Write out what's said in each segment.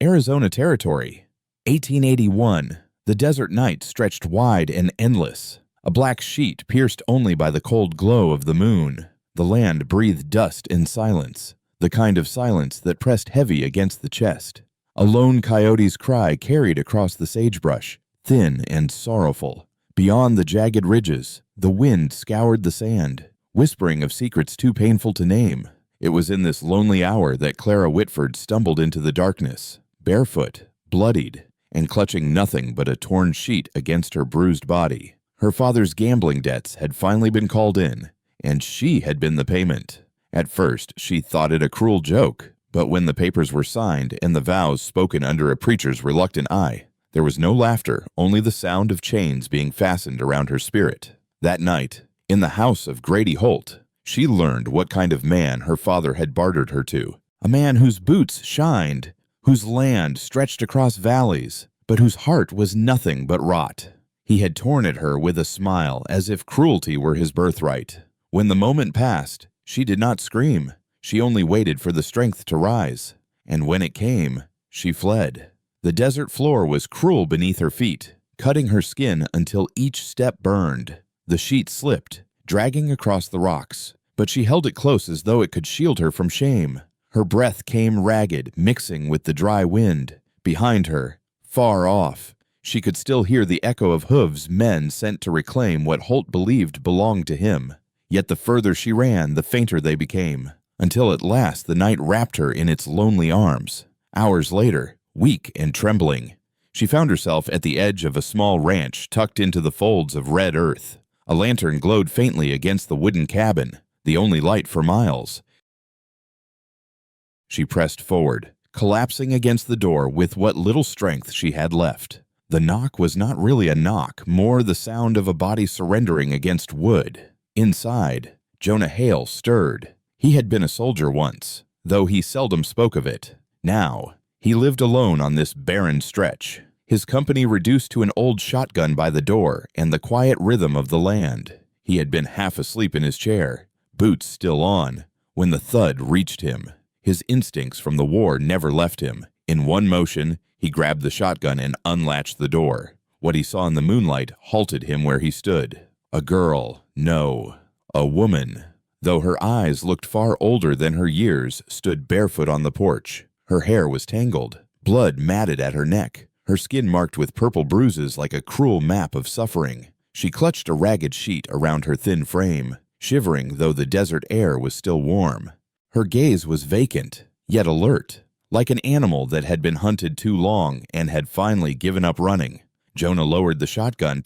Arizona Territory. 1881. The desert night stretched wide and endless, a black sheet pierced only by the cold glow of the moon. The land breathed dust and silence, the kind of silence that pressed heavy against the chest. A lone coyote's cry carried across the sagebrush, thin and sorrowful. Beyond the jagged ridges, the wind scoured the sand, whispering of secrets too painful to name. It was in this lonely hour that Clara Whitford stumbled into the darkness, barefoot, bloodied, and clutching nothing but a torn sheet against her bruised body. Her father's gambling debts had finally been called in, and she had been the payment. At first, she thought it a cruel joke, but when the papers were signed and the vows spoken under a preacher's reluctant eye, there was no laughter, only the sound of chains being fastened around her spirit. That night, in the house of Grady Holt, she learned what kind of man her father had bartered her to. A man whose boots shined, whose land stretched across valleys, but whose heart was nothing but rot. He had torn at her with a smile as if cruelty were his birthright. When the moment passed, she did not scream. She only waited for the strength to rise. And when it came, she fled. The desert floor was cruel beneath her feet, cutting her skin until each step burned. The sheet slipped, dragging across the rocks, but she held it close as though it could shield her from shame. Her breath came ragged, mixing with the dry wind. Behind her, far off, she could still hear the echo of hooves men sent to reclaim what Holt believed belonged to him. Yet the further she ran, the fainter they became, until at last the night wrapped her in its lonely arms. Hours later, weak and trembling, she found herself at the edge of a small ranch tucked into the folds of red earth. A lantern glowed faintly against the wooden cabin, the only light for miles. She pressed forward, collapsing against the door with what little strength she had left. The knock was not really a knock, more the sound of a body surrendering against wood. Inside, Jonah Hale stirred. He had been a soldier once, though he seldom spoke of it. Now, he lived alone on this barren stretch, his company reduced to an old shotgun by the door and the quiet rhythm of the land. He had been half asleep in his chair, boots still on, when the thud reached him. His instincts from the war never left him. In one motion, he grabbed the shotgun and unlatched the door. What he saw in the moonlight halted him where he stood. A girl, no, a woman, though her eyes looked far older than her years, stood barefoot on the porch. Her hair was tangled, blood matted at her neck, her skin marked with purple bruises like a cruel map of suffering. She clutched a ragged sheet around her thin frame, shivering though the desert air was still warm. Her gaze was vacant, yet alert, like an animal that had been hunted too long and had finally given up running. Jonah lowered the shotgun,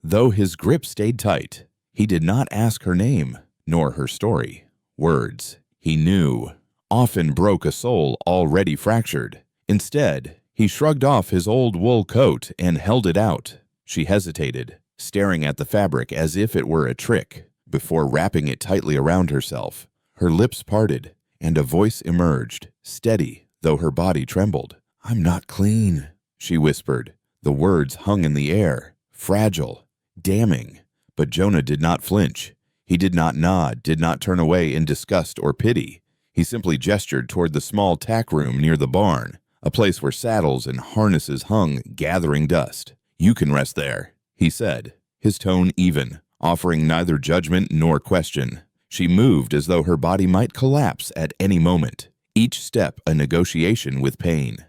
though his grip stayed tight. He did not ask her name, nor her story. Words, he knew, often broke a soul already fractured. Instead, he shrugged off his old wool coat and held it out. She hesitated, staring at the fabric as if it were a trick, before wrapping it tightly around herself. Her lips parted, and a voice emerged, steady, though her body trembled. "I'm not clean," she whispered. The words hung in the air, fragile, damning, but Jonah did not flinch. He did not nod, did not turn away in disgust or pity. He simply gestured toward the small tack room near the barn, a place where saddles and harnesses hung, gathering dust. "You can rest there," he said, his tone even, offering neither judgment nor question. She moved as though her body might collapse at any moment, each step a negotiation with pain.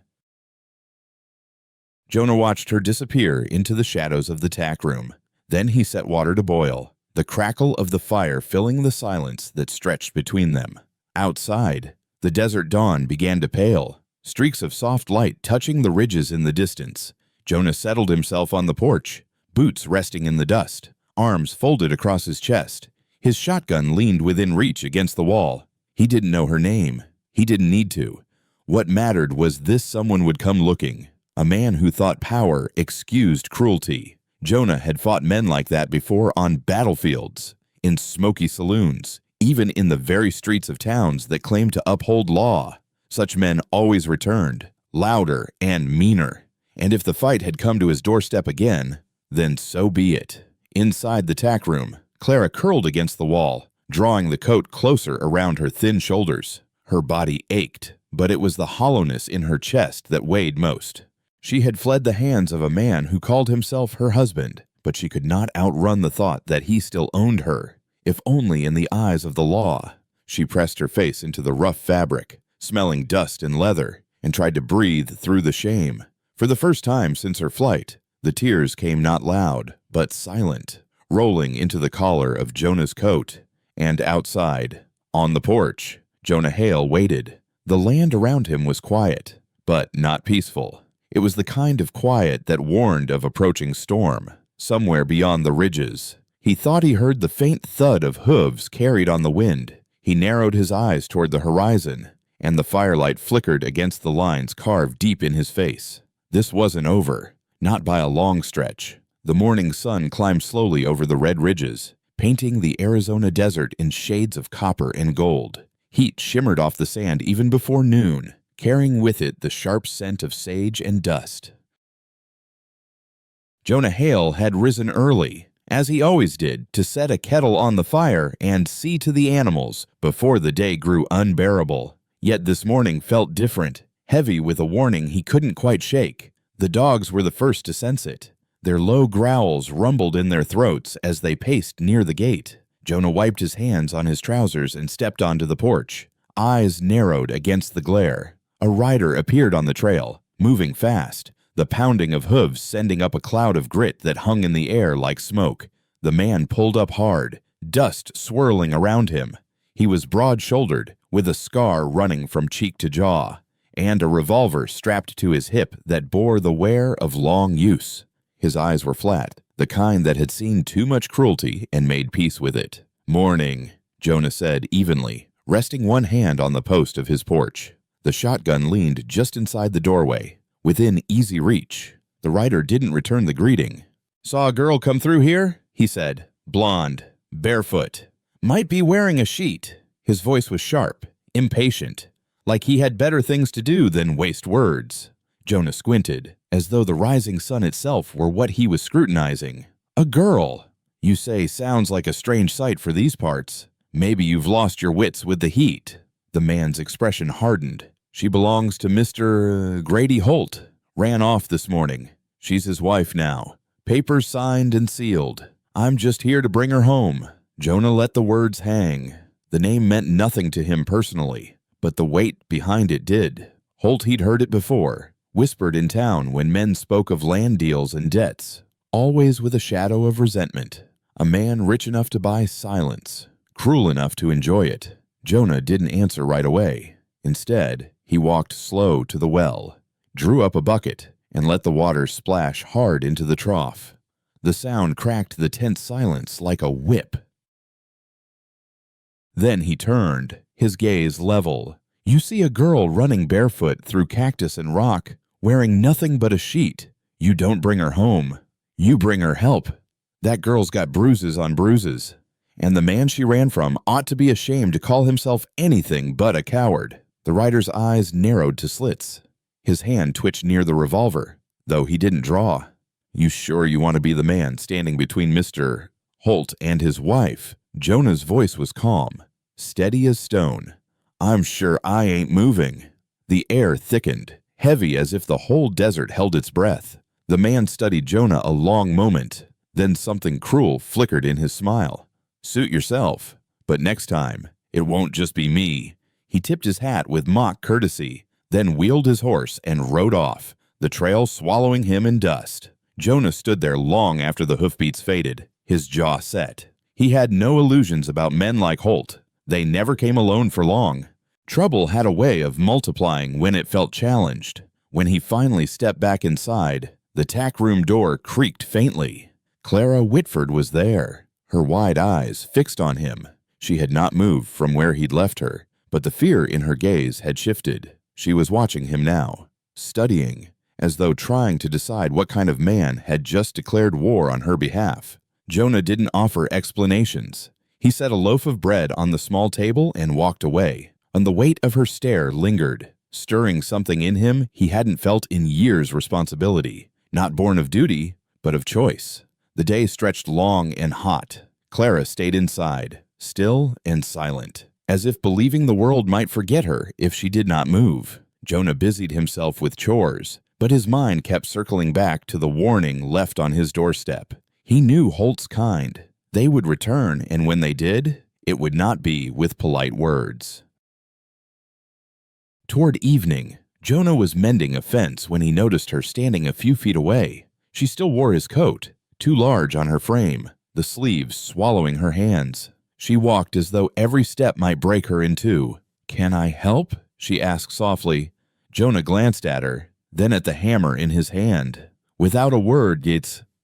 Jonah watched her disappear into the shadows of the tack room. Then he set water to boil, the crackle of the fire filling the silence that stretched between them. Outside, the desert dawn began to pale, streaks of soft light touching the ridges in the distance. Jonah settled himself on the porch, boots resting in the dust, arms folded across his chest. His shotgun leaned within reach against the wall. He didn't know her name. He didn't need to. What mattered was this someone would come looking, a man who thought power excused cruelty. Jonah had fought men like that before on battlefields, in smoky saloons, even in the very streets of towns that claimed to uphold law. Such men always returned, louder and meaner. And if the fight had come to his doorstep again, then so be it. Inside the tack room, Clara curled against the wall, drawing the coat closer around her thin shoulders. Her body ached, but it was the hollowness in her chest that weighed most. She had fled the hands of a man who called himself her husband, but she could not outrun the thought that he still owned her, if only in the eyes of the law. She pressed her face into the rough fabric, smelling dust and leather, and tried to breathe through the shame. For the first time since her flight, the tears came not loud, but silent, rolling into the collar of Jonah's coat. And outside, on the porch, Jonah Hale waited. The land around him was quiet, but not peaceful. It was the kind of quiet that warned of approaching storm. Somewhere beyond the ridges, he thought he heard the faint thud of hooves carried on the wind. He narrowed his eyes toward the horizon, and the firelight flickered against the lines carved deep in his face. This wasn't over, not by a long stretch. The morning sun climbed slowly over the red ridges, painting the Arizona desert in shades of copper and gold. Heat shimmered off the sand even before noon, carrying with it the sharp scent of sage and dust. Jonah Hale had risen early, as he always did, to set a kettle on the fire and see to the animals before the day grew unbearable. Yet this morning felt different, heavy with a warning he couldn't quite shake. The dogs were the first to sense it. Their low growls rumbled in their throats as they paced near the gate. Jonah wiped his hands on his trousers and stepped onto the porch. Eyes narrowed against the glare. A rider appeared on the trail, moving fast, the pounding of hooves sending up a cloud of grit that hung in the air like smoke. The man pulled up hard, dust swirling around him. He was broad-shouldered, with a scar running from cheek to jaw, and a revolver strapped to his hip that bore the wear of long use. His eyes were flat, the kind that had seen too much cruelty and made peace with it. "Morning," Jonah said evenly, resting one hand on the post of his porch. The shotgun leaned just inside the doorway, within easy reach. The rider didn't return the greeting. "Saw a girl come through here?" he said. "Blonde, barefoot. Might be wearing a sheet." His voice was sharp, impatient, like he had better things to do than waste words. Jonah squinted, as though the rising sun itself were what he was scrutinizing. "A girl, you say, sounds like a strange sight for these parts. Maybe you've lost your wits with the heat." The man's expression hardened. "She belongs to Mr. Grady Holt. Ran off this morning. She's his wife now. Papers signed and sealed. I'm just here to bring her home." Jonah let the words hang. The name meant nothing to him personally, but the weight behind it did. Holt he'd heard it before, whispered in town when men spoke of land deals and debts, always with a shadow of resentment. A man rich enough to buy silence, cruel enough to enjoy it. Jonah didn't answer right away. Instead, he walked slow to the well, drew up a bucket, and let the water splash hard into the trough. The sound cracked the tense silence like a whip. Then he turned, his gaze level. "You see a girl running barefoot through cactus and rock, wearing nothing but a sheet. You don't bring her home. You bring her help. That girl's got bruises on bruises. And the man she ran from ought to be ashamed to call himself anything but a coward." The rider's eyes narrowed to slits. His hand twitched near the revolver, though he didn't draw. "You sure you want to be the man standing between Mr. Holt and his wife?" Jonah's voice was calm, steady as stone. "I'm sure I ain't moving." The air thickened, heavy as if the whole desert held its breath. The man studied Jonah a long moment. Then something cruel flickered in his smile. "Suit yourself. But next time, it won't just be me." He tipped his hat with mock courtesy, then wheeled his horse and rode off, the trail swallowing him in dust. Jonah stood there long after the hoofbeats faded, his jaw set. He had no illusions about men like Holt. They never came alone for long. Trouble had a way of multiplying when it felt challenged. When he finally stepped back inside, the tack room door creaked faintly. Clara Whitford was there, her wide eyes fixed on him. She had not moved from where he'd left her, but the fear in her gaze had shifted. She was watching him now, studying, as though trying to decide what kind of man had just declared war on her behalf. Jonah didn't offer explanations. He set a loaf of bread on the small table and walked away. And the weight of her stare lingered, stirring something in him he hadn't felt in years. Responsibility, not born of duty, but of choice. The day stretched long and hot. Clara stayed inside, still and silent. as if believing the world might forget her if she did not move. Jonah busied himself with chores, but his mind kept circling back to the warning left on his doorstep. He knew Holt's kind. They would return, and when they did, it would not be with polite words. Toward evening, Jonah was mending a fence when he noticed her standing a few feet away. She still wore his coat, too large on her frame, the sleeves swallowing her hands. She walked as though every step might break her in two. "Can I help?" she asked softly. Jonah glanced at her, then at the hammer in his hand. Without a word,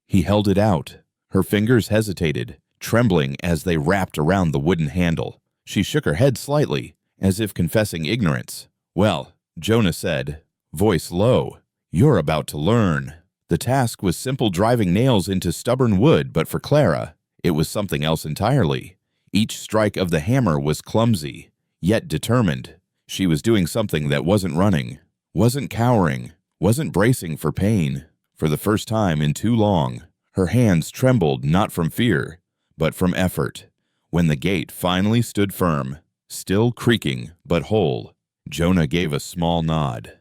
he held it out. Her fingers hesitated, trembling as they wrapped around the wooden handle. She shook her head slightly, as if confessing ignorance. "Well," Jonah said, voice low, "you're about to learn." The task was simple, driving nails into stubborn wood, but for Clara, it was something else entirely. Each strike of the hammer was clumsy, yet determined. She was doing something that wasn't running, wasn't cowering, wasn't bracing for pain. For the first time in too long, her hands trembled not from fear, but from effort. When the gate finally stood firm, still creaking but whole, Jonah gave a small nod.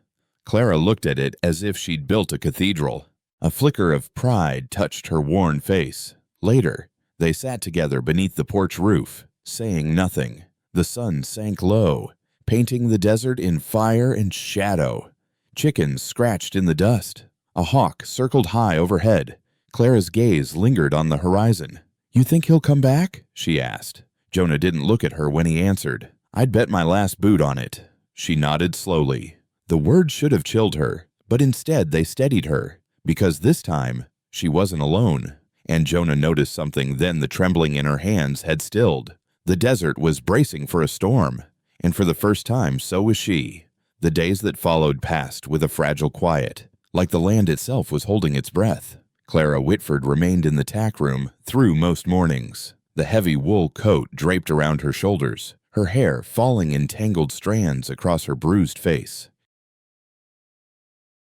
Clara looked at it as if she'd built a cathedral. A flicker of pride touched her worn face. Later, they sat together beneath the porch roof, saying nothing. The sun sank low, painting the desert in fire and shadow. Chickens scratched in the dust. A hawk circled high overhead. Clara's gaze lingered on the horizon. "You think he'll come back?" she asked. Jonah didn't look at her when he answered. "I'd bet my last boot on it." She nodded slowly. The words should have chilled her, but instead they steadied her, because this time she wasn't alone. And Jonah noticed something then. The trembling in her hands had stilled. The desert was bracing for a storm, and for the first time so was she. The days that followed passed with a fragile quiet, like the land itself was holding its breath. Clara Whitford remained in the tack room through most mornings, the heavy wool coat draped around her shoulders, her hair falling in tangled strands across her bruised face.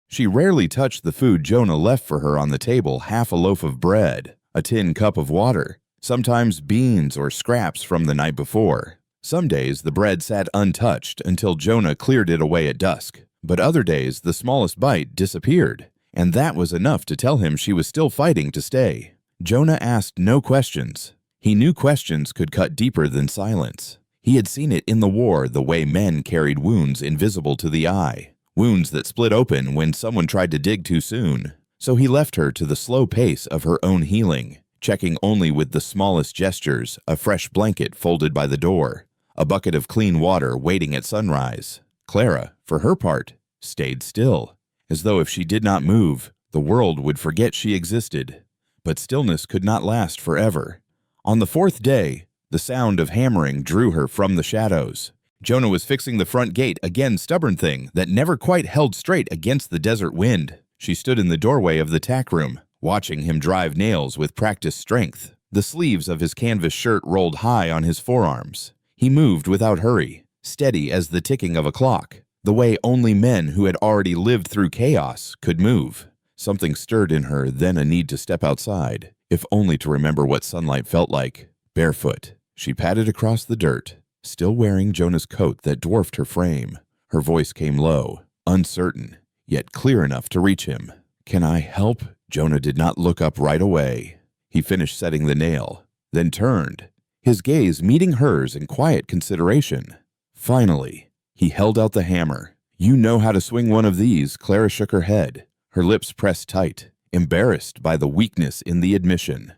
She rarely touched the food Jonah left for her on the table: half a loaf of bread, a tin cup of water, sometimes beans or scraps from the night before. Some days the bread sat untouched until Jonah cleared it away at dusk, but other days the smallest bite disappeared, and that was enough to tell him she was still fighting to stay. Jonah asked no questions. He knew questions could cut deeper than silence. He had seen it in the war, the way men carried wounds invisible to the eye, wounds that split open when someone tried to dig too soon. So he left her to the slow pace of her own healing, checking only with the smallest gestures: a fresh blanket folded by the door, a bucket of clean water waiting at sunrise. Clara, for her part, stayed still, as though if she did not move, the world would forget she existed. But stillness could not last forever. On the fourth day, the sound of hammering drew her from the shadows. Jonah was fixing the front gate, again stubborn thing that never quite held straight against the desert wind. She stood in the doorway of the tack room, watching him drive nails with practiced strength. The sleeves of his canvas shirt rolled high on his forearms. He moved without hurry, steady as the ticking of a clock, the way only men who had already lived through chaos could move. Something stirred in her, then a need to step outside, if only to remember what sunlight felt like. Barefoot, she padded across the dirt, still wearing Jonah's coat that dwarfed her frame. Her voice came low, uncertain, yet clear enough to reach him. "Can I help?" Jonah did not look up right away. He finished setting the nail, then turned, his gaze meeting hers in quiet consideration. Finally, he held out the hammer. "You know how to swing one of these." Clara shook her head, her lips pressed tight, embarrassed by the weakness in the admission.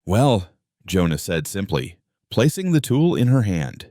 "Well," Jonah said simply, placing the tool in her hand,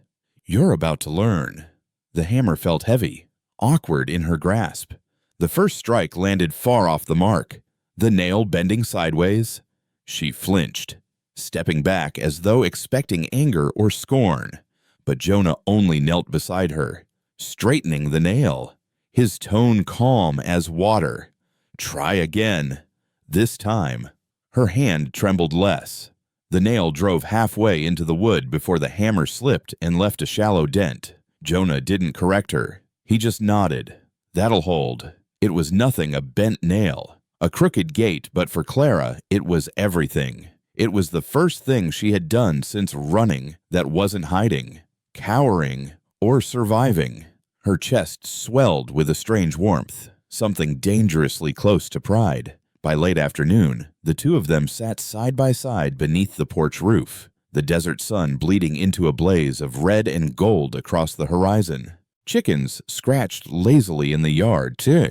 "you're about to learn." The hammer felt heavy, awkward in her grasp. The first strike landed far off the mark, the nail bending sideways. She flinched, stepping back as though expecting anger or scorn. But Jonah only knelt beside her, straightening the nail, his tone calm as water. "Try again." This time, her hand trembled less. The nail drove halfway into the wood before the hammer slipped and left a shallow dent. Jonah didn't correct her. He just nodded. "That'll hold." It was nothing, a bent nail, a crooked gate, but for Clara, it was everything. It was the first thing she had done since running that wasn't hiding, cowering, or surviving. Her chest swelled with a strange warmth, something dangerously close to pride. By late afternoon, the two of them sat side by side beneath the porch roof, the desert sun bleeding into a blaze of red and gold across the horizon. Chickens scratched lazily in the yard, too,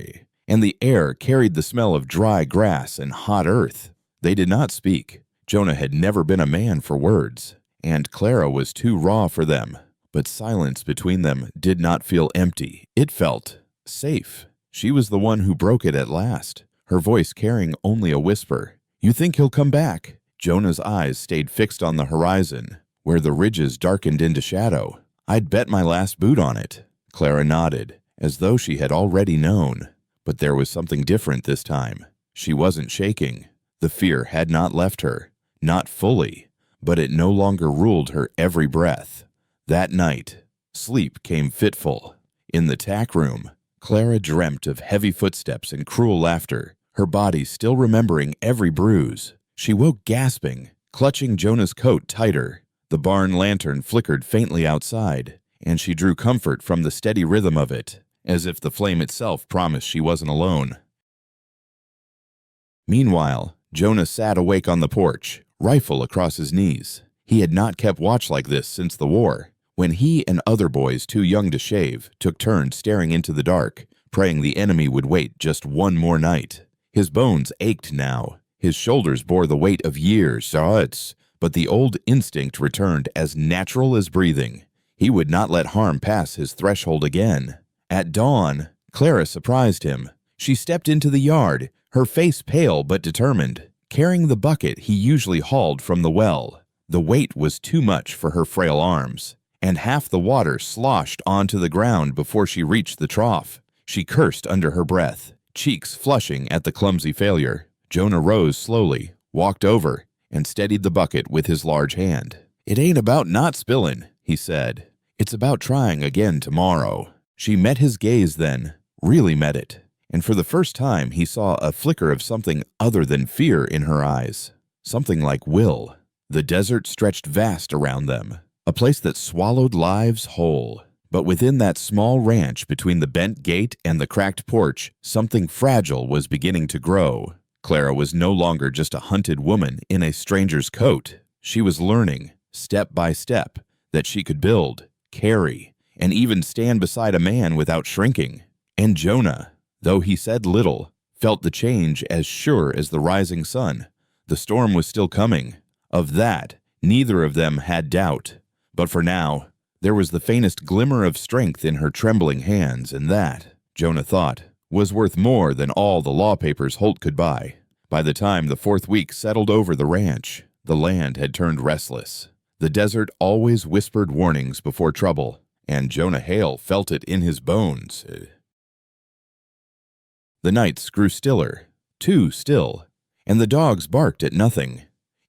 and the air carried the smell of dry grass and hot earth. They did not speak. Jonah had never been a man for words, and Clara was too raw for them. But silence between them did not feel empty. It felt safe. She was the one who broke it at last, her voice carrying only a whisper. "You think he'll come back?" Jonah's eyes stayed fixed on the horizon, where the ridges darkened into shadow. "I'd bet my last boot on it." Clara nodded, as though she had already known. But there was something different this time. She wasn't shaking. The fear had not left her. Not fully, but it no longer ruled her every breath. That night, sleep came fitful. In the tack room, Clara dreamt of heavy footsteps and cruel laughter, her body still remembering every bruise. She woke gasping, clutching Jonah's coat tighter. The barn lantern flickered faintly outside, and she drew comfort from the steady rhythm of it, as if the flame itself promised she wasn't alone. Meanwhile, Jonah sat awake on the porch, rifle across his knees. He had not kept watch like this since the war, when he and other boys too young to shave took turns staring into the dark, praying the enemy would wait just one more night. His bones ached now. His shoulders bore the weight of years, but the old instinct returned as natural as breathing. He would not let harm pass his threshold again. At dawn, Clara surprised him. She stepped into the yard, her face pale but determined, carrying the bucket he usually hauled from the well. The weight was too much for her frail arms, and half the water sloshed onto the ground before she reached the trough. She cursed under her breath, cheeks flushing at the clumsy failure. Jonah rose slowly, walked over, and steadied the bucket with his large hand. "It ain't about not spillin'," he said. "It's about trying again tomorrow." She met his gaze then, really met it, and for the first time he saw a flicker of something other than fear in her eyes, something like will. The desert stretched vast around them, a place that swallowed lives whole. But within that small ranch between the bent gate and the cracked porch, something fragile was beginning to grow. Clara was no longer just a hunted woman in a stranger's coat. She was learning, step by step, that she could build, carry, and even stand beside a man without shrinking. And Jonah, though he said little, felt the change as sure as the rising sun. The storm was still coming. Of that, neither of them had doubt. But for now, there was the faintest glimmer of strength in her trembling hands, and that, Jonah thought, was worth more than all the law papers Holt could buy. By the time the fourth week settled over the ranch, the land had turned restless. The desert always whispered warnings before trouble, and Jonah Hale felt it in his bones. The nights grew stiller, too still, and the dogs barked at nothing.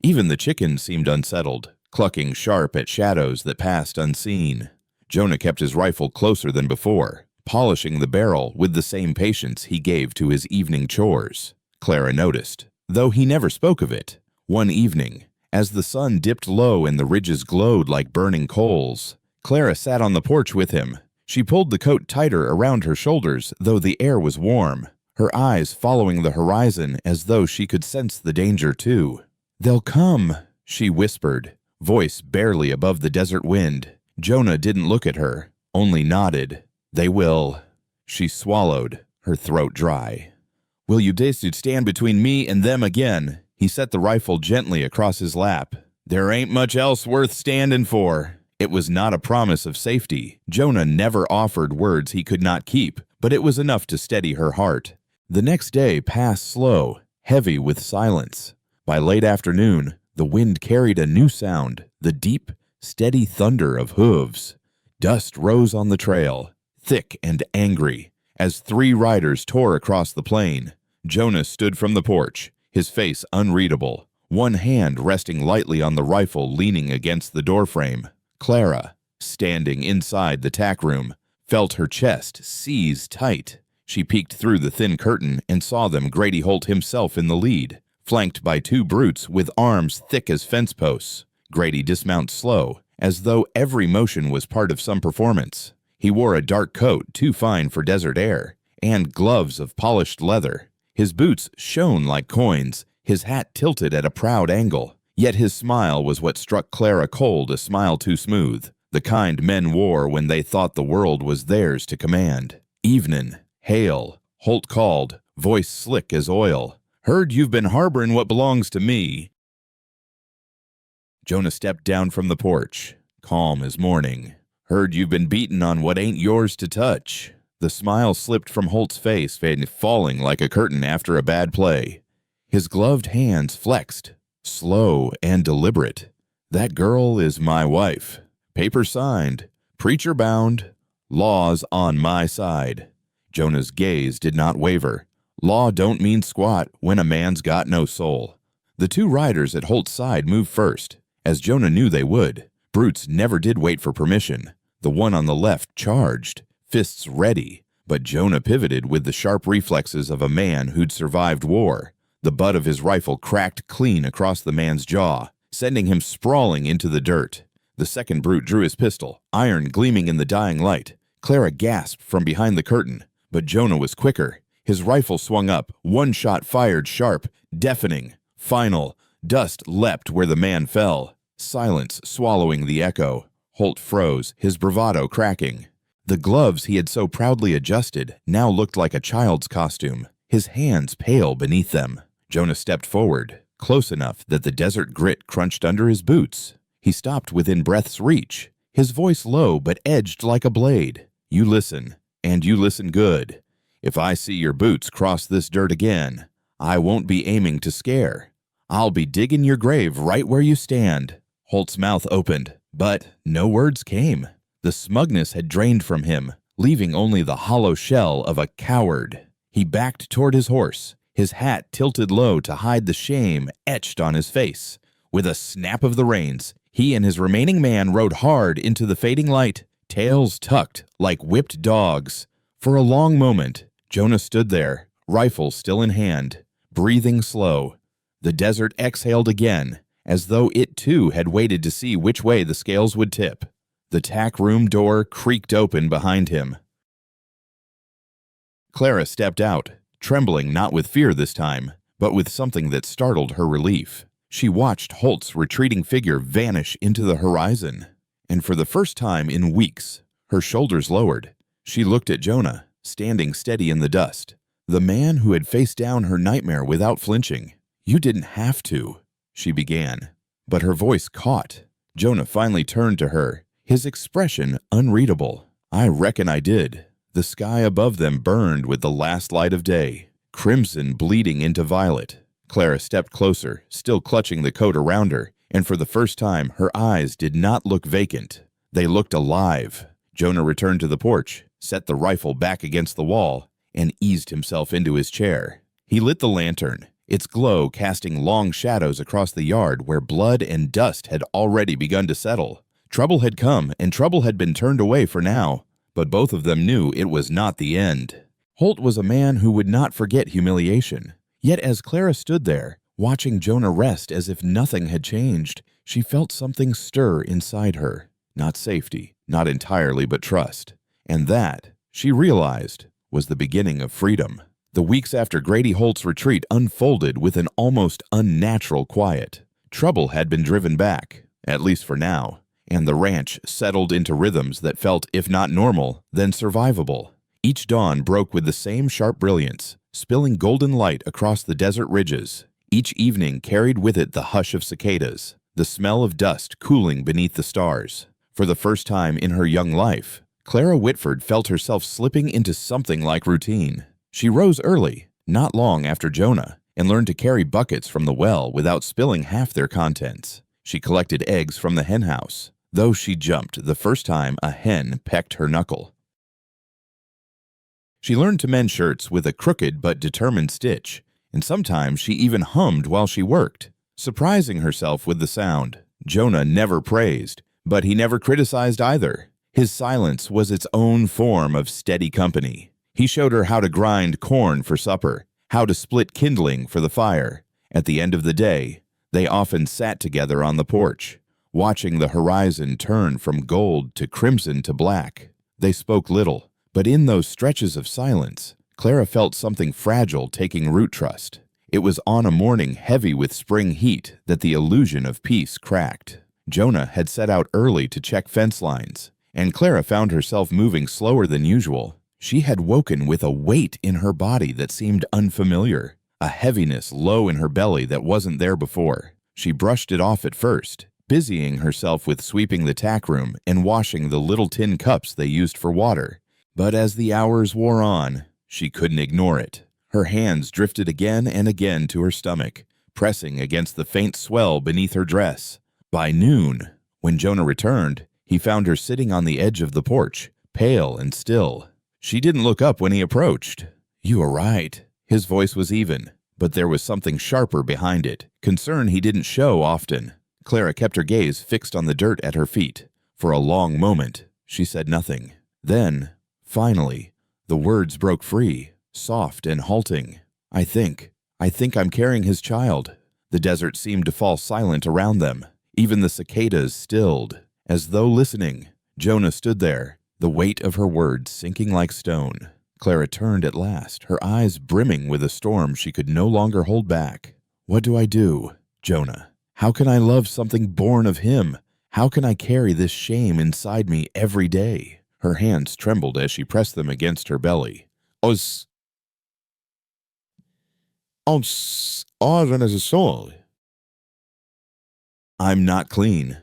Even the chickens seemed unsettled, clucking sharp at shadows that passed unseen. Jonah kept his rifle closer than before, polishing the barrel with the same patience he gave to his evening chores. Clara noticed, though he never spoke of it. One evening, as the sun dipped low and the ridges glowed like burning coals, Clara sat on the porch with him. She pulled the coat tighter around her shoulders, though the air was warm, her eyes following the horizon as though she could sense the danger too. "They'll come," she whispered, voice barely above the desert wind. Jonah didn't look at her, only nodded. "They will." She swallowed, her throat dry. "Will you dare to stand between me and them again?" He set the rifle gently across his lap. "There ain't much else worth standing for." It was not a promise of safety. Jonah never offered words he could not keep, but it was enough to steady her heart. The next day passed slow, heavy with silence. By late afternoon, the wind carried a new sound, the deep, steady thunder of hooves. Dust rose on the trail, thick and angry, as three riders tore across the plain. Jonah stood from the porch, his face unreadable, one hand resting lightly on the rifle leaning against the doorframe. Clara, standing inside the tack room, felt her chest seize tight. She peeked through the thin curtain and saw them, Grady Holt himself in the lead, flanked by two brutes with arms thick as fence posts. Grady dismounts slow, as though every motion was part of some performance. He wore a dark coat too fine for desert air, and gloves of polished leather. His boots shone like coins, his hat tilted at a proud angle. Yet his smile was what struck Clara cold, a smile too smooth, the kind men wore when they thought the world was theirs to command. "Evenin', hail," Holt called, voice slick as oil. "Heard you've been harborin' what belongs to me." Jonah stepped down from the porch, calm as morning. "Heard you've been beaten on what ain't yours to touch." The smile slipped from Holt's face, falling like a curtain after a bad play. His gloved hands flexed, slow and deliberate. "That girl is my wife. Paper signed, preacher bound, laws on my side." Jonah's gaze did not waver. Law don't mean squat when a man's got no soul. The two riders at Holt's side moved first, as Jonah knew they would. Brutes never did wait for permission. The one on the left charged, fists ready, but Jonah pivoted with the sharp reflexes of a man who'd survived war. The butt of his rifle cracked clean across the man's jaw, sending him sprawling into the dirt. The second brute drew his pistol, iron gleaming in the dying light. Clara gasped from behind the curtain, but Jonah was quicker. His rifle swung up, one shot fired sharp, deafening, final. Dust leapt where the man fell, silence swallowing the echo. Holt froze, his bravado cracking. The gloves he had so proudly adjusted now looked like a child's costume, his hands pale beneath them. Jonah stepped forward, close enough that the desert grit crunched under his boots. He stopped within breath's reach, his voice low but edged like a blade. "You listen, and you listen good. If I see your boots cross this dirt again, I won't be aiming to scare. I'll be digging your grave right where you stand." Holt's mouth opened, but no words came. The smugness had drained from him, leaving only the hollow shell of a coward. He backed toward his horse, his hat tilted low to hide the shame etched on his face. With a snap of the reins, he and his remaining man rode hard into the fading light, tails tucked like whipped dogs. For a long moment, Jonah stood there, rifle still in hand, breathing slow. The desert exhaled again, as though it too had waited to see which way the scales would tip. The tack room door creaked open behind him. Clara stepped out, trembling not with fear this time, but with something that startled her relief. She watched Holt's retreating figure vanish into the horizon, and for the first time in weeks, her shoulders lowered. She looked at Jonah, standing steady in the dust, the man who had faced down her nightmare without flinching. "You didn't have to," she began, but her voice caught. Jonah finally turned to her, his expression unreadable. "I reckon I did." The sky above them burned with the last light of day, crimson bleeding into violet. Clara stepped closer, still clutching the coat around her, and for the first time her eyes did not look vacant. They looked alive. Jonah returned to the porch, set the rifle back against the wall, and eased himself into his chair. He lit the lantern, its glow casting long shadows across the yard where blood and dust had already begun to settle. Trouble had come, and trouble had been turned away for now, but both of them knew it was not the end. Holt was a man who would not forget humiliation. Yet as Clara stood there, watching Jonah rest as if nothing had changed, she felt something stir inside her. Not safety, not entirely, but trust. And that, she realized, was the beginning of freedom. The weeks after Grady Holt's retreat unfolded with an almost unnatural quiet. Trouble had been driven back, at least for now, and the ranch settled into rhythms that felt, if not normal, then survivable. Each dawn broke with the same sharp brilliance, spilling golden light across the desert ridges. Each evening carried with it the hush of cicadas, the smell of dust cooling beneath the stars. For the first time in her young life, Clara Whitford felt herself slipping into something like routine. She rose early, not long after Jonah, and learned to carry buckets from the well without spilling half their contents. She collected eggs from the hen house, though she jumped the first time a hen pecked her knuckle. She learned to mend shirts with a crooked but determined stitch, and sometimes she even hummed while she worked, surprising herself with the sound. Jonah never praised, but he never criticized either. His silence was its own form of steady company. He showed her how to grind corn for supper, how to split kindling for the fire, At the end of the day, they often sat together on the porch, watching the horizon turn from gold to crimson to black. They spoke little, but in those stretches of silence, Clara felt something fragile taking root. Trust. It was on a morning heavy with spring heat that the illusion of peace cracked. Jonah had set out early to check fence lines, and Clara found herself moving slower than usual. She had woken with a weight in her body that seemed unfamiliar, a heaviness low in her belly that wasn't there before. She brushed it off at first, busying herself with sweeping the tack room and washing the little tin cups they used for water. But as the hours wore on, she couldn't ignore it. Her hands drifted again and again to her stomach, pressing against the faint swell beneath her dress. By noon, when Jonah returned, he found her sitting on the edge of the porch, pale and still. She didn't look up when he approached. "You are right." His voice was even, but there was something sharper behind it, concern he didn't show often. Clara kept her gaze fixed on the dirt at her feet. For a long moment, she said nothing. Then, finally, the words broke free, soft and halting. I think I'm carrying his child." The desert seemed to fall silent around them. Even the cicadas stilled. As though listening, Jonah stood there, the weight of her words sinking like stone. Clara turned at last, her eyes brimming with a storm she could no longer hold back. "What do I do, Jonah? How can I love something born of him? How can I carry this shame inside me every day?" Her hands trembled as she pressed them against her belly. "Os as a soul. I'm not clean.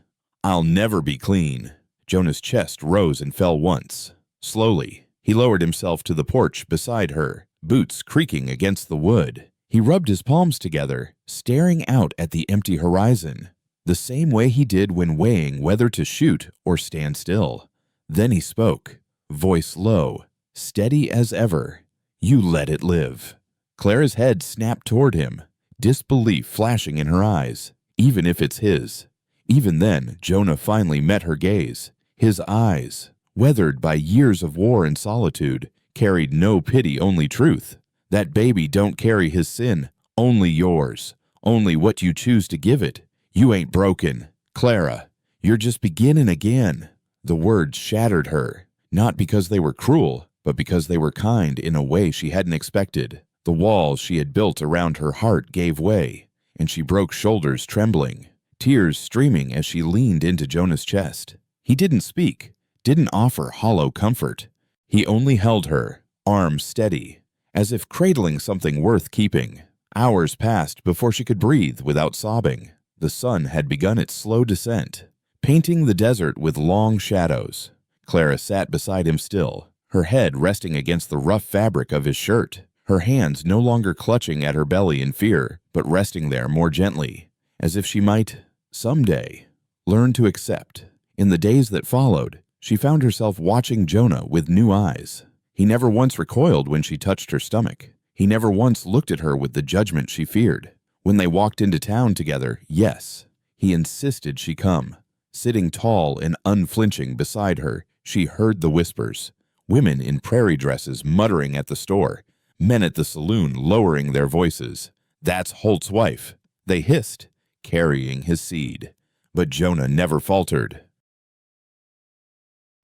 I'll never be clean." Jonah's chest rose and fell once. Slowly, he lowered himself to the porch beside her, boots creaking against the wood. He rubbed his palms together, staring out at the empty horizon, the same way he did when weighing whether to shoot or stand still. Then he spoke, voice low, steady as ever. "You let it live." Clara's head snapped toward him, disbelief flashing in her eyes. Even if it's his. Even then, Jonah finally met her gaze. His eyes, weathered by years of war and solitude, carried no pity, only truth. That baby don't carry his sin, only yours, only what you choose to give it. You ain't broken, Clara. You're just beginning again. The words shattered her, not because they were cruel, but because they were kind in a way she hadn't expected. The walls she had built around her heart gave way, and she broke shoulders trembling, tears streaming as she leaned into Jonah's chest. He didn't speak, didn't offer hollow comfort. He only held her, arms steady, as if cradling something worth keeping. Hours passed before she could breathe without sobbing. The sun had begun its slow descent, painting the desert with long shadows. Clara sat beside him still, her head resting against the rough fabric of his shirt, her hands no longer clutching at her belly in fear, but resting there more gently, as if she might, someday, learn to accept. In the days that followed, she found herself watching Jonah with new eyes. He never once recoiled when she touched her stomach. He never once looked at her with the judgment she feared. When they walked into town together, yes, he insisted she come. Sitting tall and unflinching beside her, she heard the whispers. Women in prairie dresses muttering at the store, men at the saloon lowering their voices. "That's Holt's wife," they hissed, carrying his seed. But Jonah never faltered.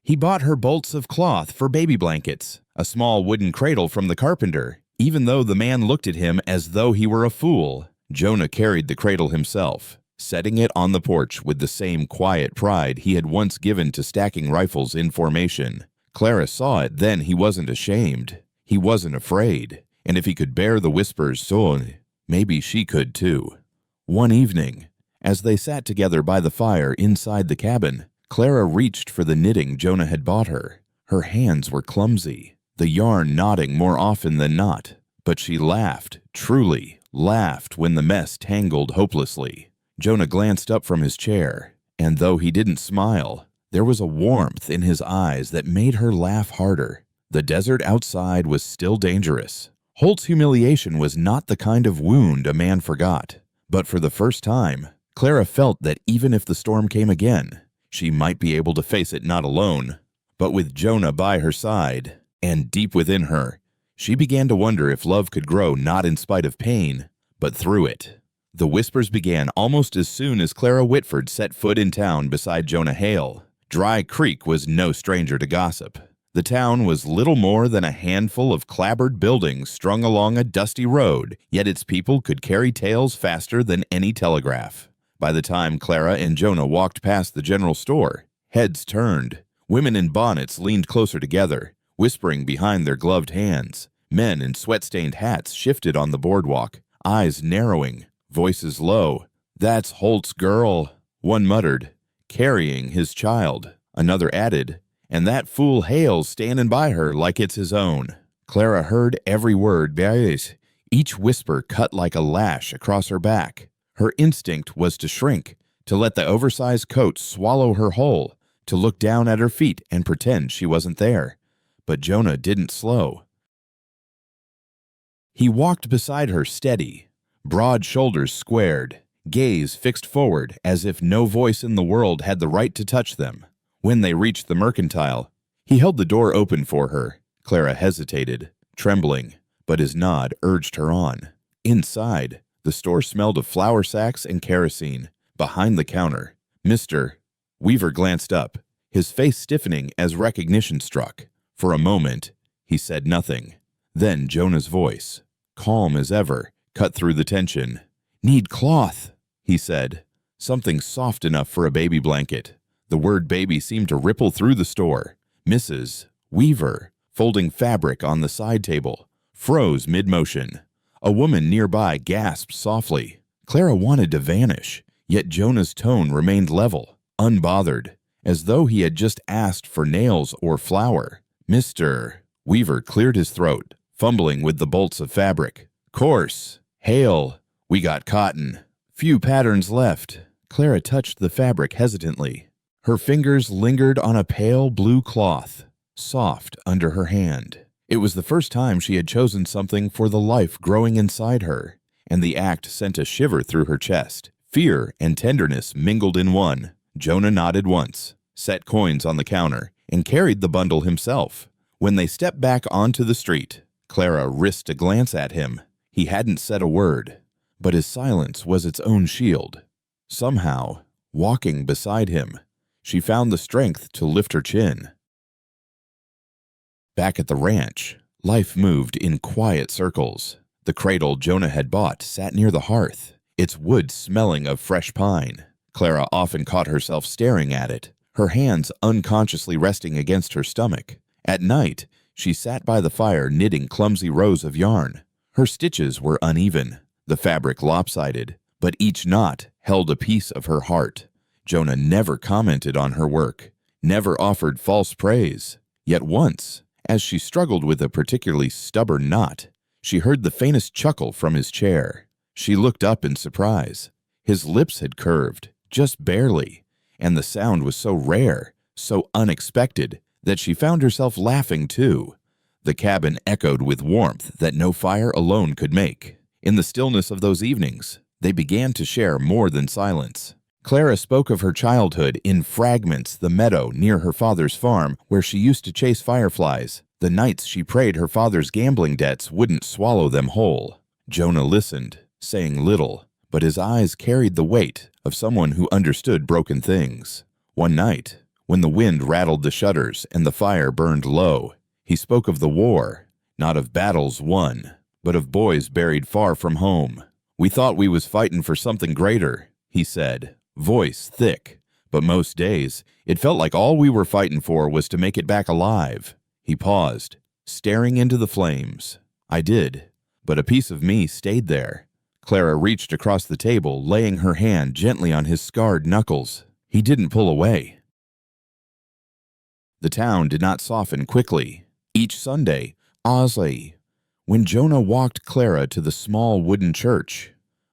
He bought her bolts of cloth for baby blankets, a small wooden cradle from the carpenter. Even though the man looked at him as though he were a fool, Jonah carried the cradle himself, setting it on the porch with the same quiet pride he had once given to stacking rifles in formation. Clara saw it then. He wasn't ashamed. He wasn't afraid. And if he could bear the whispers so, maybe she could too. One evening, as they sat together by the fire inside the cabin, Clara reached for the knitting Jonah had bought her. Her hands were clumsy, the yarn knotting more often than not. But she laughed, truly laughed when the mess tangled hopelessly. Jonah glanced up from his chair, and though he didn't smile, there was a warmth in his eyes that made her laugh harder. The desert outside was still dangerous. Holt's humiliation was not the kind of wound a man forgot. But for the first time, Clara felt that even if the storm came again, she might be able to face it not alone, but with Jonah by her side. And deep within her, she began to wonder if love could grow not in spite of pain, but through it. The whispers began almost as soon as Clara Whitford set foot in town beside Jonah Hale. Dry Creek was no stranger to gossip. The town was little more than a handful of clapboard buildings strung along a dusty road, yet its people could carry tales faster than any telegraph. By the time Clara and Jonah walked past the general store, heads turned. Women in bonnets leaned closer together, whispering behind their gloved hands. Men in sweat-stained hats shifted on the boardwalk, eyes narrowing, voices low. "That's Holt's girl," one muttered, "carrying his child." Another added, "And that fool Hale's standing by her like it's his own." Clara heard every word, each whisper cut like a lash across her back. Her instinct was to shrink, to let the oversized coat swallow her whole, to look down at her feet and pretend she wasn't there. But Jonah didn't slow. He walked beside her steady, broad shoulders squared, gaze fixed forward as if no voice in the world had the right to touch them. When they reached the mercantile, he held the door open for her. Clara hesitated, trembling, but his nod urged her on. Inside, the store smelled of flour sacks and kerosene. Behind the counter, Mr. Weaver glanced up, his face stiffening as recognition struck. For a moment, he said nothing. Then Jonah's voice, calm as ever, cut through the tension. "Need cloth," he said, something soft enough for a baby blanket. The word baby seemed to ripple through the store. Mrs. Weaver, folding fabric on the side table, froze mid-motion. A woman nearby gasped softly. Clara wanted to vanish, yet Jonah's tone remained level, unbothered, as though he had just asked for nails or flour. "Mr. Weaver cleared his throat, fumbling with the bolts of fabric. "Course. Hale. We got cotton. Few patterns left." Clara touched the fabric hesitantly. Her fingers lingered on a pale blue cloth, soft under her hand. It was the first time she had chosen something for the life growing inside her, and the act sent a shiver through her chest. Fear and tenderness mingled in one. Jonah nodded once, set coins on the counter, and carried the bundle himself. When they stepped back onto the street, Clara risked a glance at him. He hadn't said a word, but his silence was its own shield. Somehow, walking beside him, she found the strength to lift her chin. Back at the ranch, life moved in quiet circles. The cradle Jonah had bought sat near the hearth, its wood smelling of fresh pine. Clara often caught herself staring at it, her hands unconsciously resting against her stomach. At night, she sat by the fire knitting clumsy rows of yarn. Her stitches were uneven, the fabric lopsided, but each knot held a piece of her heart. Jonah never commented on her work, never offered false praise. Yet once, as she struggled with a particularly stubborn knot, she heard the faintest chuckle from his chair. She looked up in surprise. His lips had curved, just barely, and the sound was so rare, so unexpected, that she found herself laughing too. The cabin echoed with warmth that no fire alone could make. In the stillness of those evenings, they began to share more than silence. Clara spoke of her childhood in fragments, the meadow near her father's farm where she used to chase fireflies, the nights she prayed her father's gambling debts wouldn't swallow them whole. Jonah listened, saying little, but his eyes carried the weight of someone who understood broken things. One night, when the wind rattled the shutters and the fire burned low, he spoke of the war, not of battles won, but of boys buried far from home. "We thought we was fightin' for something greater," he said, voice thick, but most days it felt like all we were fighting for was to make it back alive. He paused, staring into the flames. "I did, but a piece of me stayed there." Clara reached across the table, laying her hand gently on his scarred knuckles. He didn't pull away. The town did not soften quickly. Each Sunday, Osley, when Jonah walked Clara to the small wooden church,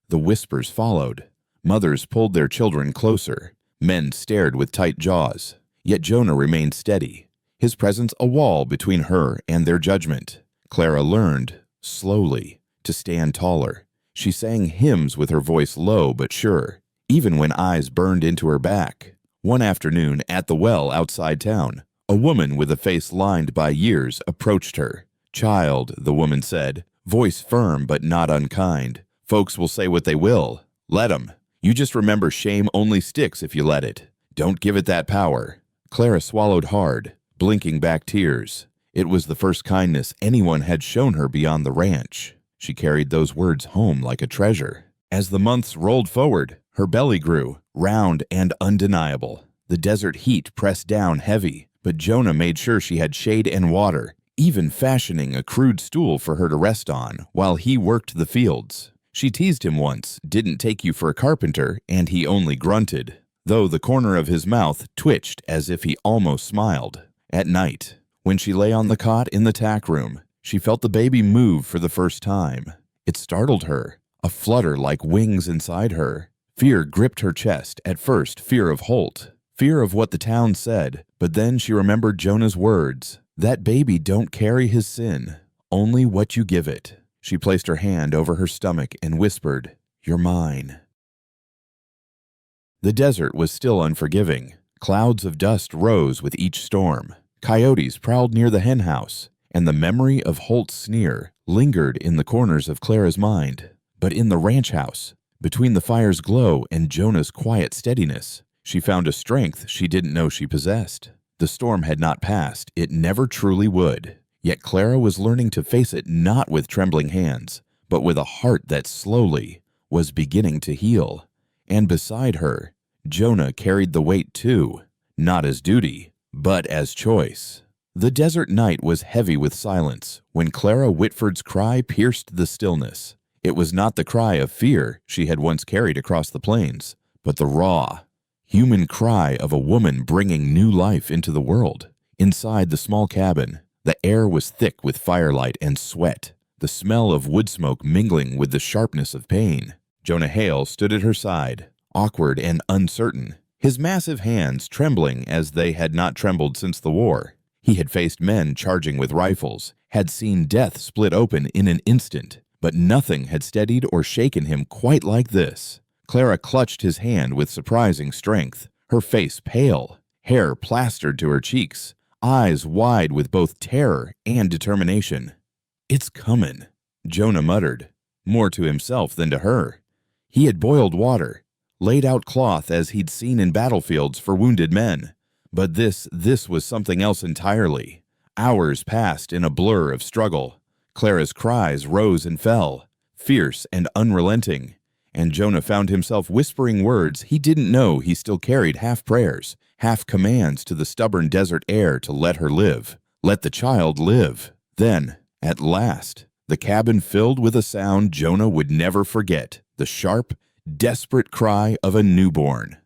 the whispers followed. Mothers pulled their children closer. Men stared with tight jaws. Yet Jonah remained steady, his presence a wall between her and their judgment. Clara learned, slowly, to stand taller. She sang hymns with her voice low but sure, even when eyes burned into her back. One afternoon at the well outside town, a woman with a face lined by years approached her. "Child," the woman said, voice firm but not unkind, "folks will say what they will. Let 'em. You just remember shame only sticks if you let it. Don't give it that power." Clara swallowed hard, blinking back tears. It was the first kindness anyone had shown her beyond the ranch. She carried those words home like a treasure. As the months rolled forward, her belly grew, round and undeniable. The desert heat pressed down heavy, but Jonah made sure she had shade and water, even fashioning a crude stool for her to rest on while he worked the fields. She teased him once, "Didn't take you for a carpenter," and he only grunted, though the corner of his mouth twitched as if he almost smiled. At night, when she lay on the cot in the tack room, she felt the baby move for the first time. It startled her, a flutter like wings inside her. Fear gripped her chest, at first fear of Holt, fear of what the town said, but then she remembered Jonah's words. That baby don't carry his sin, only what you give it. She placed her hand over her stomach and whispered, "You're mine." The desert was still unforgiving. Clouds of dust rose with each storm. Coyotes prowled near the henhouse, and the memory of Holt's sneer lingered in the corners of Clara's mind. But in the ranch house, between the fire's glow and Jonah's quiet steadiness, she found a strength she didn't know she possessed. The storm had not passed. It never truly would. Yet Clara was learning to face it not with trembling hands, but with a heart that slowly was beginning to heal. And beside her, Jonah carried the weight too, not as duty, but as choice. The desert night was heavy with silence when Clara Whitford's cry pierced the stillness. It was not the cry of fear she had once carried across the plains, but the raw, human cry of a woman bringing new life into the world. Inside the small cabin, the air was thick with firelight and sweat, the smell of wood smoke mingling with the sharpness of pain. Jonah Hale stood at her side, awkward and uncertain, his massive hands trembling as they had not trembled since the war. He had faced men charging with rifles, had seen death split open in an instant, but nothing had steadied or shaken him quite like this. Clara clutched his hand with surprising strength, her face pale, hair plastered to her cheeks, eyes wide with both terror and determination. "It's comin'," Jonah muttered, more to himself than to her. He had boiled water, laid out cloth as he'd seen in battlefields for wounded men, but this was something else entirely. Hours passed in a blur of struggle. Clara's cries rose and fell, fierce and unrelenting, and Jonah found himself whispering words he didn't know he still carried, half prayers, half commands to the stubborn desert air to let her live, let the child live. Then, at last, the cabin filled with a sound Jonah would never forget, the sharp, desperate cry of a newborn.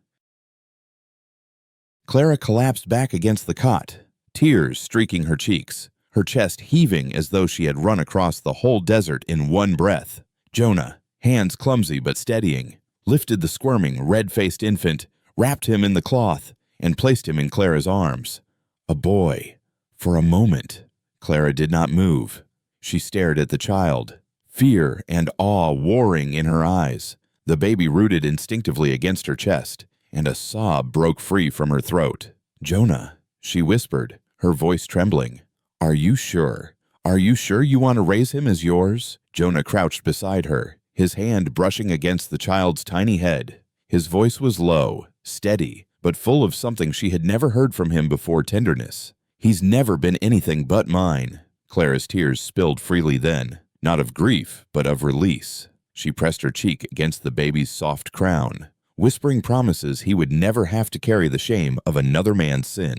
Clara collapsed back against the cot, tears streaking her cheeks, her chest heaving as though she had run across the whole desert in one breath. Jonah, hands clumsy but steadying, lifted the squirming, red-faced infant, wrapped him in the cloth, and placed him in Clara's arms. A boy. For a moment, Clara did not move. She stared at the child, fear and awe warring in her eyes. The baby rooted instinctively against her chest, and a sob broke free from her throat. "Jonah," she whispered, her voice trembling. "Are you sure? Are you sure you want to raise him as yours?" Jonah crouched beside her, his hand brushing against the child's tiny head. His voice was low, steady, but full of something she had never heard from him before, tenderness. "He's never been anything but mine." Clara's tears spilled freely then, not of grief, but of release. She pressed her cheek against the baby's soft crown, whispering promises he would never have to carry the shame of another man's sin.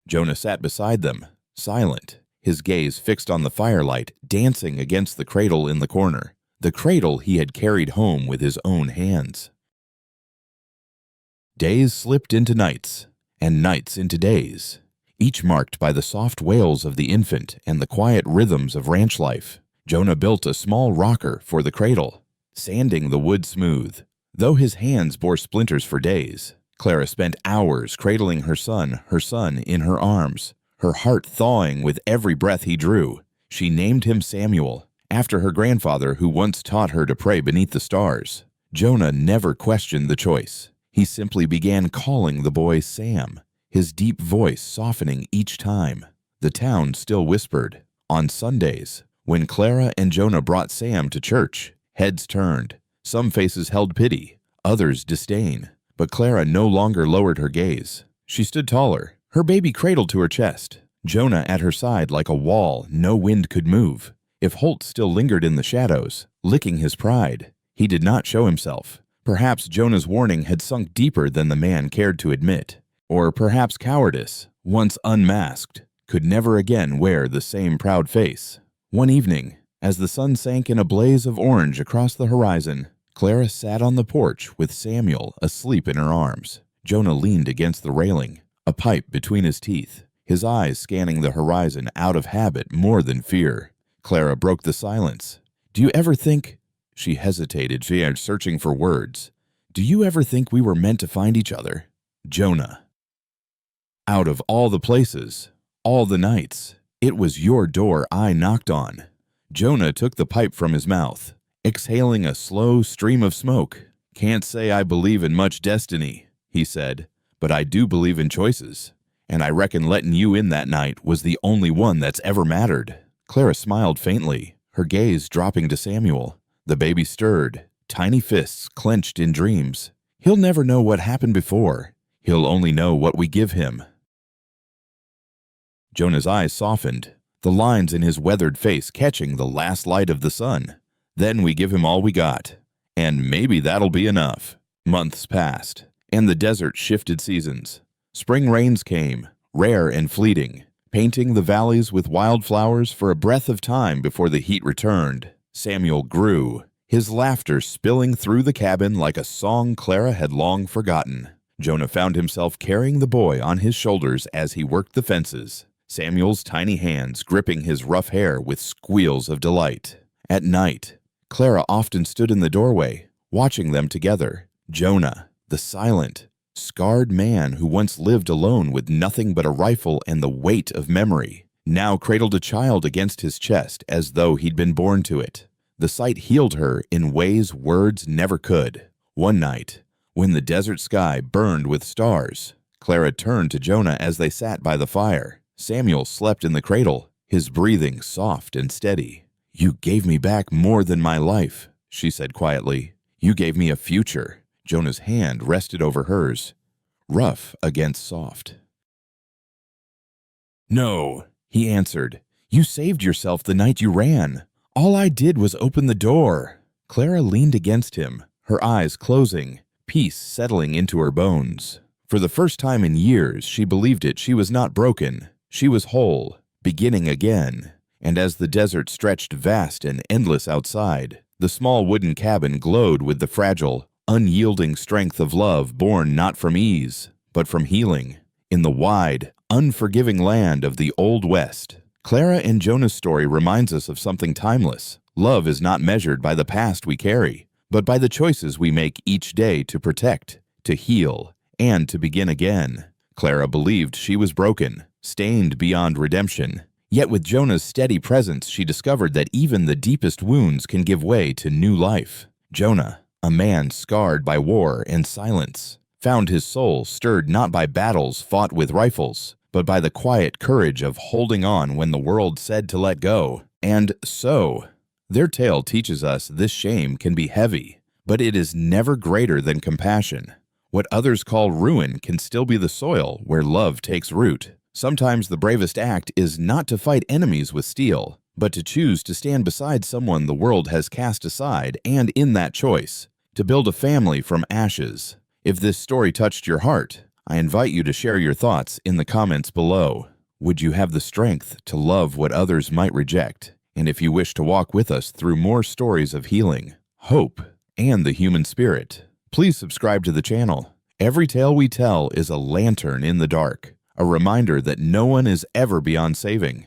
Jonah sat beside them, silent, his gaze fixed on the firelight dancing against the cradle in the corner, the cradle he had carried home with his own hands. Days slipped into nights, and nights into days, each marked by the soft wails of the infant and the quiet rhythms of ranch life. Jonah built a small rocker for the cradle, sanding the wood smooth. Though his hands bore splinters for days, Clara spent hours cradling her son in her arms, her heart thawing with every breath he drew. She named him Samuel, after her grandfather who once taught her to pray beneath the stars. Jonah never questioned the choice. He simply began calling the boy Sam, his deep voice softening each time. The town still whispered. On Sundays, when Clara and Jonah brought Sam to church, heads turned. Some faces held pity, others disdain. But Clara no longer lowered her gaze. She stood taller, her baby cradled to her chest, Jonah at her side like a wall no wind could move. If Holt still lingered in the shadows, licking his pride, he did not show himself. Perhaps Jonah's warning had sunk deeper than the man cared to admit. Or perhaps cowardice, once unmasked, could never again wear the same proud face. One evening, as the sun sank in a blaze of orange across the horizon, Clara sat on the porch with Samuel asleep in her arms. Jonah leaned against the railing, a pipe between his teeth, his eyes scanning the horizon out of habit more than fear. Clara broke the silence. "Do you ever think—" She hesitated, searching for words. "Do you ever think we were meant to find each other?" Jonah. "Out of all the places, all the nights, it was your door I knocked on." Jonah took the pipe from his mouth, exhaling a slow stream of smoke. "Can't say I believe in much destiny," he said, "but I do believe in choices. And I reckon letting you in that night was the only one that's ever mattered." Clara smiled faintly, her gaze dropping to Samuel. The baby stirred, tiny fists clenched in dreams. "He'll never know what happened before. He'll only know what we give him." Jonah's eyes softened, the lines in his weathered face catching the last light of the sun. "Then we give him all we got. And maybe that'll be enough." Months passed, and the desert shifted seasons. Spring rains came, rare and fleeting, painting the valleys with wildflowers for a breath of time before the heat returned. Samuel grew, his laughter spilling through the cabin like a song Clara had long forgotten. Jonah found himself carrying the boy on his shoulders as he worked the fences, Samuel's tiny hands gripping his rough hair with squeals of delight. At night, Clara often stood in the doorway, watching them together. Jonah, the silent, scarred man who once lived alone with nothing but a rifle and the weight of memory, now cradled a child against his chest as though he'd been born to it. The sight healed her in ways words never could. One night, when the desert sky burned with stars, Clara turned to Jonah as they sat by the fire. Samuel slept in the cradle, his breathing soft and steady. "You gave me back more than my life," she said quietly. "You gave me a future." Jonah's hand rested over hers, rough against soft. "No," he answered. "You saved yourself the night you ran. All I did was open the door." Clara leaned against him, her eyes closing, peace settling into her bones. For the first time in years, she believed it. She was not broken. She was whole, beginning again. And as the desert stretched vast and endless outside, the small wooden cabin glowed with the fragile, unyielding strength of love born not from ease, but from healing. In the wide, unforgiving land of the Old West, Clara and Jonah's story reminds us of something timeless. Love is not measured by the past we carry, but by the choices we make each day to protect, to heal, and to begin again. Clara believed she was broken, stained beyond redemption. Yet with Jonah's steady presence, she discovered that even the deepest wounds can give way to new life. Jonah, a man scarred by war and silence, found his soul stirred not by battles fought with rifles, but by the quiet courage of holding on when the world said to let go. And so, their tale teaches us this shame can be heavy, but it is never greater than compassion. What others call ruin can still be the soil where love takes root. Sometimes the bravest act is not to fight enemies with steel, but to choose to stand beside someone the world has cast aside, and in that choice, to build a family from ashes. If this story touched your heart, I invite you to share your thoughts in the comments below. Would you have the strength to love what others might reject? And if you wish to walk with us through more stories of healing, hope, and the human spirit, please subscribe to the channel. Every tale we tell is a lantern in the dark, a reminder that no one is ever beyond saving.